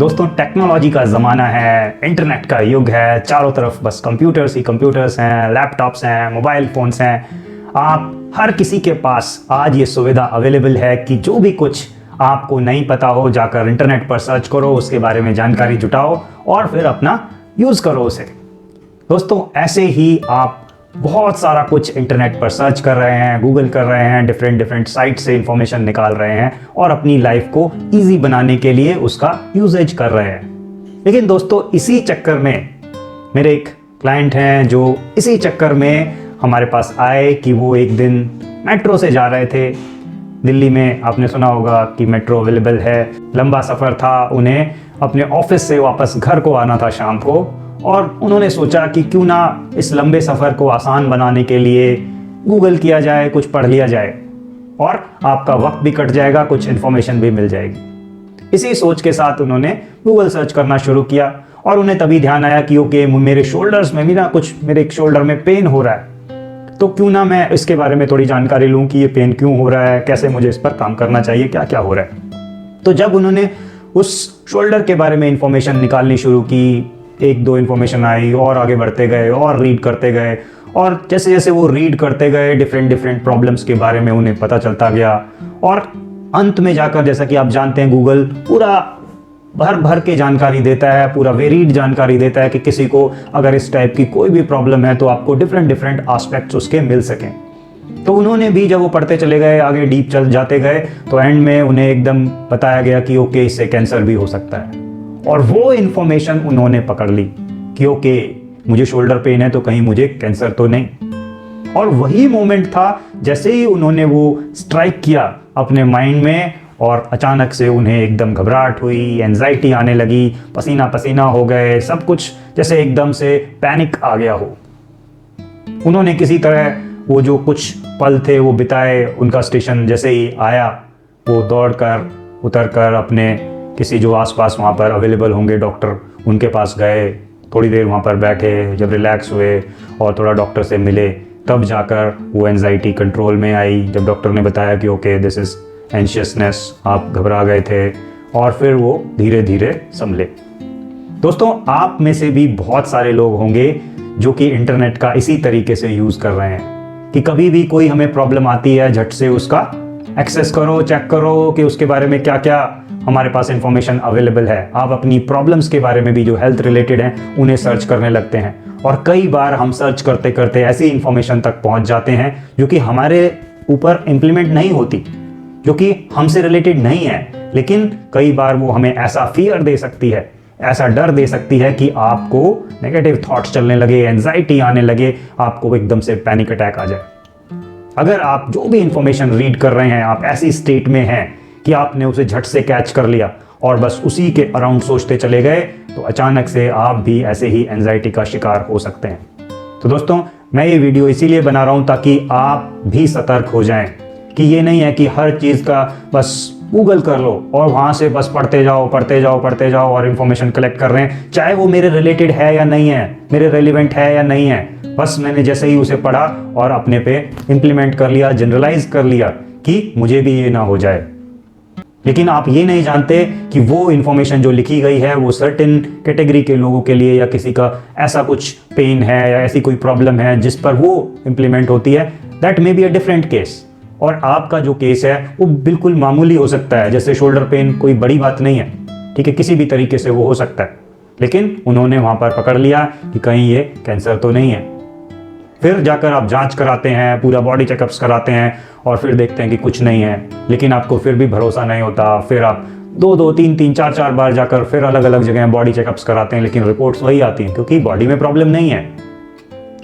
दोस्तों टेक्नोलॉजी का ज़माना है, इंटरनेट का युग है, चारों तरफ बस कंप्यूटर्स ही कंप्यूटर्स हैं, लैपटॉप्स हैं, मोबाइल फ़ोन्स हैं। आप हर किसी के पास आज ये सुविधा अवेलेबल है कि जो भी कुछ आपको नहीं पता हो जाकर इंटरनेट पर सर्च करो, उसके बारे में जानकारी जुटाओ और फिर अपना यूज़ करो उसे। दोस्तों ऐसे ही आप बहुत सारा कुछ इंटरनेट पर सर्च कर रहे हैं, गूगल कर रहे हैं, डिफरेंट साइट से इंफॉर्मेशन निकाल रहे हैं और अपनी लाइफ को इजी बनाने के लिए उसका यूजेज कर रहे हैं। लेकिन दोस्तों इसी चक्कर में मेरे एक क्लाइंट हैं जो इसी चक्कर में हमारे पास आए कि वो एक दिन मेट्रो से जा रहे थे। दिल्ली में आपने सुना होगा कि मेट्रो अवेलेबल है। लंबा सफ़र था, उन्हें अपने ऑफिस से वापस घर को आना था शाम को, और उन्होंने सोचा कि क्यों ना इस लंबे सफ़र को आसान बनाने के लिए गूगल किया जाए, कुछ पढ़ लिया जाए और आपका वक्त भी कट जाएगा, कुछ इन्फॉर्मेशन भी मिल जाएगी। इसी सोच के साथ उन्होंने गूगल सर्च करना शुरू किया और उन्हें तभी ध्यान आया कि ओके, मेरे शोल्डर्स में भी ना कुछ, मेरे एक शोल्डर में पेन हो रहा है, तो क्यों ना मैं इसके बारे में थोड़ी जानकारी लूँ कि ये पेन क्यों हो रहा है, कैसे मुझे इस पर काम करना चाहिए, क्या क्या हो रहा है। तो जब उन्होंने उस शोल्डर के बारे में इंफॉर्मेशन निकालनी शुरू की, एक दो इन्फॉर्मेशन आई और आगे बढ़ते गए और रीड करते गए, और जैसे जैसे वो रीड करते गए डिफरेंट प्रॉब्लम्स के बारे में उन्हें पता चलता गया। और अंत में जाकर, जैसा कि आप जानते हैं, गूगल पूरा भर के जानकारी देता है, पूरा वेरीड जानकारी देता है कि किसी को अगर इस टाइप की कोई भी प्रॉब्लम है तो आपको डिफरेंट एस्पेक्ट्स उसके मिल सकें। तो उन्होंने भी जब वो पढ़ते चले गए, आगे डीप चल जाते गए, तो एंड में उन्हें एकदम बताया गया कि ओके, इससे कैंसर भी हो सकता है। और वो इन्फॉर्मेशन उन्होंने पकड़ ली कि ओके, मुझे शोल्डर पेन है तो कहीं मुझे कैंसर तो नहीं। और वही मोमेंट था जैसे ही उन्होंने वो स्ट्राइक किया अपने माइंड में, और अचानक से उन्हें एकदम घबराहट हुई, एंजाइटी आने लगी, पसीना पसीना हो गए, सब कुछ जैसे एकदम से पैनिक आ गया हो। उन्होंने किसी तरह वो जो कुछ पल थे वो बिताए। उनका स्टेशन जैसे ही आया, वो दौड़कर उतरकर अपने किसी जो आसपास वहाँ पर अवेलेबल होंगे डॉक्टर, उनके पास गए, थोड़ी देर वहाँ पर बैठे, जब रिलैक्स हुए और थोड़ा डॉक्टर से मिले, तब जाकर वो एंजाइटी कंट्रोल में आई। जब डॉक्टर ने बताया कि ओके, दिस इज़ एंशियसनेस, आप घबरा गए थे, और फिर वो धीरे धीरे संभले। दोस्तों आप में से भी बहुत सारे लोग होंगे जो कि इंटरनेट का इसी तरीके से यूज़ कर रहे हैं कि कभी भी कोई हमें प्रॉब्लम आती है, झट से उसका एक्सेस करो, चेक करो कि उसके बारे में क्या क्या हमारे पास इंफॉर्मेशन अवेलेबल है। आप अपनी प्रॉब्लम्स के बारे में भी जो हेल्थ रिलेटेड हैं उन्हें सर्च करने लगते हैं, और कई बार हम सर्च करते करते ऐसी इंफॉर्मेशन तक पहुंच जाते हैं जो कि हमारे ऊपर इम्प्लीमेंट नहीं होती, जो कि हमसे रिलेटेड नहीं है, लेकिन कई बार वो हमें ऐसा फियर दे सकती है, ऐसा डर दे सकती है कि आपको नेगेटिव थॉट्स चलने लगे, एंजाइटी आने लगे, आपको एकदम से पैनिक अटैक आ जाए। अगर आप जो भी इंफॉर्मेशन रीड कर रहे हैं, आप ऐसी स्टेट में हैं कि आपने उसे झट से कैच कर लिया और बस उसी के अराउंड सोचते चले गए, तो अचानक से आप भी ऐसे ही एंजाइटी का शिकार हो सकते हैं। तो दोस्तों मैं ये वीडियो इसीलिए बना रहा हूँ ताकि आप भी सतर्क हो जाएं कि ये नहीं है कि हर चीज़ का बस गूगल कर लो और वहाँ से बस पढ़ते जाओ और इन्फॉर्मेशन कलेक्ट कर रहे हैं, चाहे वो मेरे रिलेटेड है या नहीं है, मेरे रेलिवेंट है या नहीं है। बस मैंने जैसे ही उसे पढ़ा और अपने पे इम्प्लीमेंट कर लिया, जनरलाइज कर लिया कि मुझे भी ये ना हो जाए। लेकिन आप ये नहीं जानते कि वो इन्फॉर्मेशन जो लिखी गई है वो सर्टेन कैटेगरी के लोगों के लिए, या किसी का ऐसा कुछ पेन है या ऐसी कोई प्रॉब्लम है जिस पर वो इम्प्लीमेंट होती है, that may be a different case. और आपका जो केस है वो बिल्कुल मामूली हो सकता है, जैसे शोल्डर पेन कोई बड़ी बात नहीं है, ठीक है, किसी भी तरीके से वो हो सकता है। लेकिन उन्होंने वहाँ पर पकड़ लिया कि कहीं ये कैंसर तो नहीं है। फिर जाकर आप जांच कराते हैं, पूरा बॉडी चेकअप्स कराते हैं, और फिर देखते हैं कि कुछ नहीं है, लेकिन आपको फिर भी भरोसा नहीं होता। फिर आप दो तीन चार बार जाकर फिर अलग अलग जगह बॉडी चेकअप्स कराते हैं, लेकिन रिपोर्ट्स वही आती हैं क्योंकि बॉडी में प्रॉब्लम नहीं है।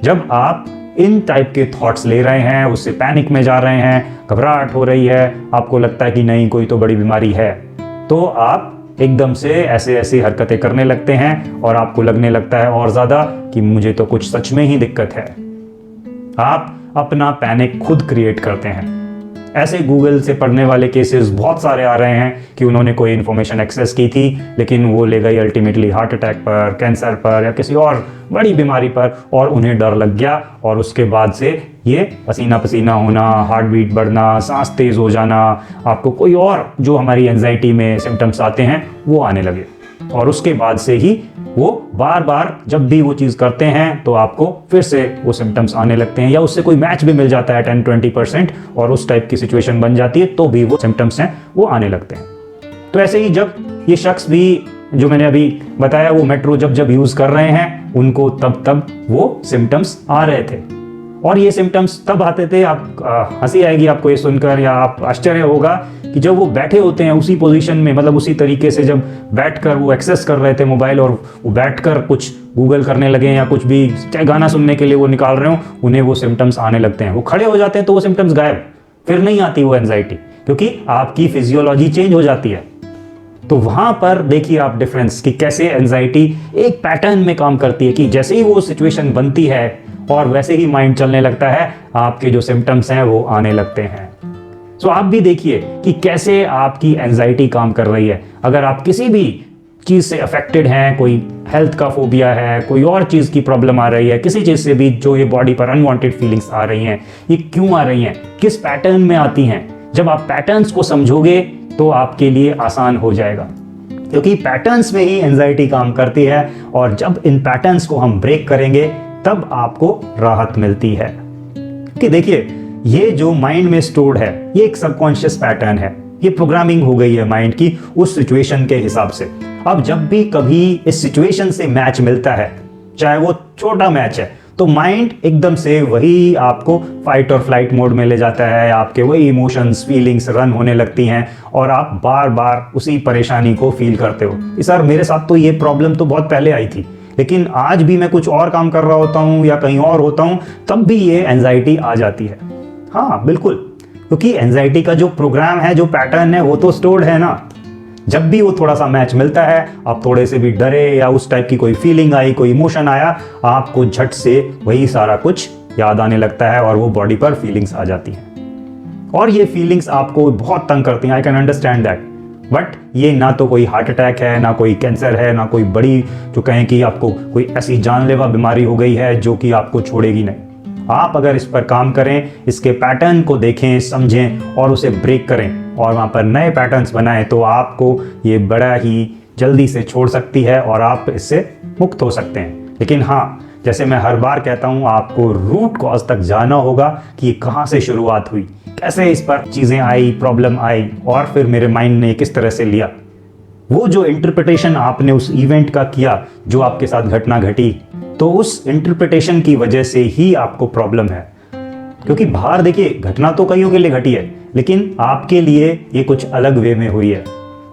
जब आप इन टाइप के थॉट्स ले रहे हैं, उससे पैनिक में जा रहे हैं, घबराहट हो रही है, आपको लगता है कि नहीं कोई तो बड़ी बीमारी है, तो आप एकदम से ऐसी हरकतें करने लगते हैं और आपको लगने लगता है और ज़्यादा कि मुझे तो कुछ सच में ही दिक्कत है। आप अपना पैनिक खुद क्रिएट करते हैं। ऐसे गूगल से पढ़ने वाले केसेस बहुत सारे आ रहे हैं कि उन्होंने कोई इन्फॉर्मेशन एक्सेस की थी, लेकिन वो ले गई अल्टीमेटली हार्ट अटैक पर, कैंसर पर, या किसी और बड़ी बीमारी पर, और उन्हें डर लग गया, और उसके बाद से ये पसीना पसीना होना, हार्ट बीट बढ़ना, सांस तेज हो जाना, आपको कोई और जो हमारी एंजाइटी में सिम्टम्स आते हैं वो आने लगे। और उसके बाद से ही वो बार बार जब भी वो चीज़ करते हैं तो आपको फिर से वो सिम्टम्स आने लगते हैं, या उससे कोई मैच भी मिल जाता है 10-20% और उस टाइप की सिचुएशन बन जाती है तो भी वो सिम्टम्स हैं वो आने लगते हैं। तो ऐसे ही जब ये शख्स भी जो मैंने अभी बताया वो मेट्रो जब यूज़ कर रहे हैं उनको तब वो सिम्टम्स आ रहे थे। और ये सिम्टम्स तब आते थे, आप हंसी आएगी आपको ये सुनकर या आप आश्चर्य होगा कि जब वो बैठे होते हैं उसी पोजीशन में, मतलब उसी तरीके से जब बैठकर वो एक्सेस कर रहे थे मोबाइल और वो बैठकर कुछ गूगल करने लगे या कुछ भी चाहे गाना सुनने के लिए वो निकाल रहे हो, उन्हें वो सिम्टम्स आने लगते हैं। वो खड़े हो जाते हैं तो वो सिम्टम्स गायब, फिर नहीं आती वो एंजाइटी, क्योंकि आपकी फिजियोलॉजी चेंज हो जाती है। तो वहां पर देखिए आप डिफरेंस कि कैसे एंजाइटी एक पैटर्न में काम करती है कि जैसे ही वो सिचुएशन बनती है और वैसे ही माइंड चलने लगता है, आपके जो सिम्टम्स हैं वो आने लगते हैं। सो आप भी देखिए कि कैसे आपकी एंजाइटी काम कर रही है। अगर आप किसी भी चीज़ से अफेक्टेड हैं, कोई हेल्थ का फोबिया है, कोई और चीज़ की प्रॉब्लम आ रही है, किसी चीज़ से भी जो ये बॉडी पर अनवांटेड फीलिंग्स आ रही हैं, ये क्यों आ रही हैं, किस पैटर्न में आती हैं, जब आप पैटर्न्स को समझोगे तो आपके लिए आसान हो जाएगा, क्योंकि पैटर्न्स में ही एंजाइटी काम करती है। और जब इन पैटर्न्स को हम ब्रेक करेंगे तब आपको राहत मिलती है। कि देखिए ये जो माइंड में स्टोर्ड है ये एक सबकॉन्शियस पैटर्न है, ये प्रोग्रामिंग हो गई है माइंड की उस सिचुएशन के हिसाब से। अब जब भी कभी इस सिचुएशन से मैच मिलता है, चाहे वो छोटा मैच है, तो माइंड एकदम से वही आपको फाइट और फ्लाइट मोड में ले जाता है, आपके वही इमोशंस फीलिंग्स रन होने लगती हैं और आप बार बार उसी परेशानी को फील करते हो कि सर मेरे साथ तो ये प्रॉब्लम तो बहुत पहले आई थी, लेकिन आज भी मैं कुछ और काम कर रहा होता हूँ या कहीं और होता हूँ तब भी ये एंजाइटी आ जाती है। हाँ बिल्कुल, क्योंकि एंजाइटी का जो प्रोग्राम है, जो पैटर्न है, वो तो स्टोर्ड है ना। जब भी वो थोड़ा सा मैच मिलता है, आप थोड़े से भी डरे या उस टाइप की कोई फीलिंग आई, कोई इमोशन आया, आपको झट से वही सारा कुछ याद आने लगता है और वो बॉडी पर फीलिंग्स आ जाती हैं। और ये फीलिंग्स आपको बहुत तंग करती हैं, I can understand that. But ये ना तो कोई हार्ट अटैक है, ना कोई कैंसर है, ना कोई बड़ी जो कहें कि आपको कोई ऐसी जानलेवा बीमारी हो गई है जो कि आपको छोड़ेगी नहीं। आप अगर इस पर काम करें, इसके पैटर्न को देखें, समझें और उसे ब्रेक करें और वहाँ पर नए पैटर्न्स बनाएं, तो आपको ये बड़ा ही जल्दी से छोड़ सकती है और आप इससे मुक्त हो सकते हैं। लेकिन हाँ, जैसे मैं हर बार कहता हूँ, आपको रूट कॉज तक जाना होगा कि कहाँ से शुरुआत हुई, कैसे इस पर चीज़ें आई, प्रॉब्लम आई और फिर मेरे माइंड ने किस तरह से लिया। वो जो इंटरप्रिटेशन आपने उस इवेंट का किया, जो आपके साथ घटना घटी, तो उस इंटरप्रिटेशन की वजह से ही आपको प्रॉब्लम है। क्योंकि बाहर देखिए घटना तो कईयों के लिए घटी है, लेकिन आपके लिए ये कुछ अलग वे में हुई है।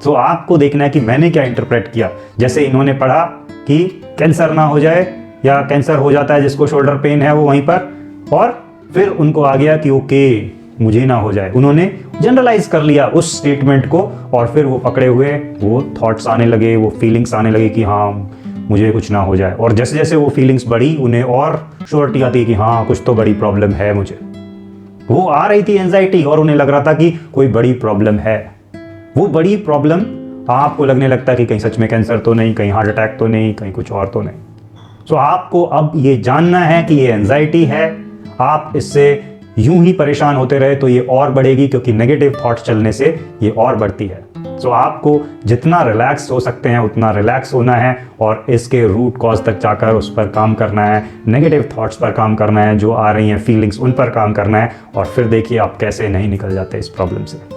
तो आपको देखना है कि मैंने क्या इंटरप्रेट किया। जैसे इन्होंने पढ़ा कि कैंसर ना हो जाए या कैंसर हो जाता है जिसको शोल्डर पेन है वो वहीं पर, और फिर उनको आ गया कि ओके मुझे ना हो जाए। उन्होंने जनरलाइज कर लिया उस स्टेटमेंट को और फिर वो पकड़े हुए वो थॉट्स आने लगे, वो फीलिंग्स आने लगे कि हाँ मुझे कुछ ना हो जाए। और जैसे जैसे वो फीलिंग्स बढ़ी, उन्हें और श्योरिटी आती है कि हाँ कुछ तो बड़ी प्रॉब्लम है मुझे। वो आ रही थी एंजाइटी और उन्हें लग रहा था कि कोई बड़ी प्रॉब्लम है। वो बड़ी प्रॉब्लम आपको लगने लगता है कि कहीं सच में कैंसर तो नहीं, कहीं हार्ट अटैक तो नहीं, कहीं कुछ और तो नहीं। सो आपको अब ये जानना है कि ये एंजाइटी है। आप इससे यूं ही परेशान होते रहे तो ये और बढ़ेगी, क्योंकि नेगेटिव थॉट्स चलने से ये और बढ़ती है। सो आपको जितना रिलैक्स हो सकते हैं उतना रिलैक्स होना है और इसके रूट कॉज तक जाकर उस पर काम करना है, नेगेटिव थॉट्स पर काम करना है, जो आ रही हैं फीलिंग्स उन पर काम करना है, और फिर देखिए आप कैसे नहीं निकल जाते इस प्रॉब्लम से।